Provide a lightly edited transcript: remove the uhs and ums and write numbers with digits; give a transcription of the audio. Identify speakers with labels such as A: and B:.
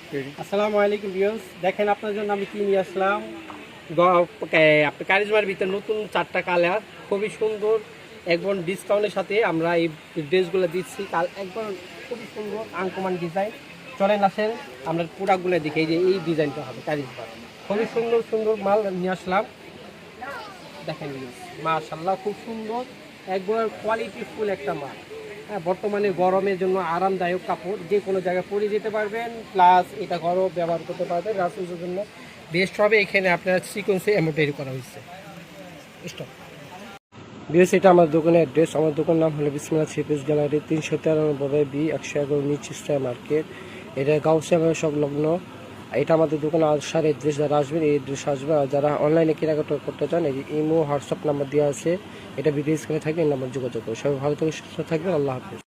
A: আসসালামু আলাইকুম ভিউয়ার্স, দেখেন আপনার জন্য আমি কি নিয়ে আসলাম। আপনার কারিজমার ভিতরে নতুন 4টা কালার, খুবই সুন্দর। একদম ডিসকাউন্টের সাথে আমরা এই ড্রেসগুলো দিচ্ছি। একদম খুবই সুন্দর আনকমন ডিজাইন। চলেন আসেন আমরা প্রোডাক্টগুলো দেখি। এই যে এই ডিজাইনটা হবে কারিজমার, খুবই সুন্দর সুন্দর মাল নিয়ে আসলাম। দেখেন মাশাআল্লাহ, খুব সুন্দর, একবার কোয়ালিটি ফুল একটা মাল। হ্যাঁ, বর্তমানে গরমের জন্য আরামদায়ক কাপড়, যে কোনো জায়গায় পরে যেতে পারবেন, প্লাস এটা ঘরও ব্যবহার করতে পারবেন। রাসুলের জন্য বেস্ট হবে। এখানে আপনার সিকোয়েন্সে এমব্রয়ডারি করা হয়েছে। স্টপ বিএস, এটা আমার দোকানের অ্যাড্রেস। আমার দোকানের নাম হলো বিসমিল্লাহ থ্রি পিস গ্যালারি, 393 বি 111 নিচ স্টার মার্কেট। এটা গাউসিয়া সংলগ্ন। এটা আমাদের দোকানে আসার অ্যাড্রেস, যারা আসবেন এই অ্যাড্রেস আসবে। আর যারা অনলাইনে কেনাকাটা করতে চান, এই ইমো হোয়াটসঅ্যাপ নাম্বার দেওয়া আছে, এটা ভিডিও স্ক্রিনে থাকবে, এই নাম্বার যোগাযোগ করুন। সবাই ভালো থেকে সুস্থ থাকবেন। আল্লাহ হাফিজ।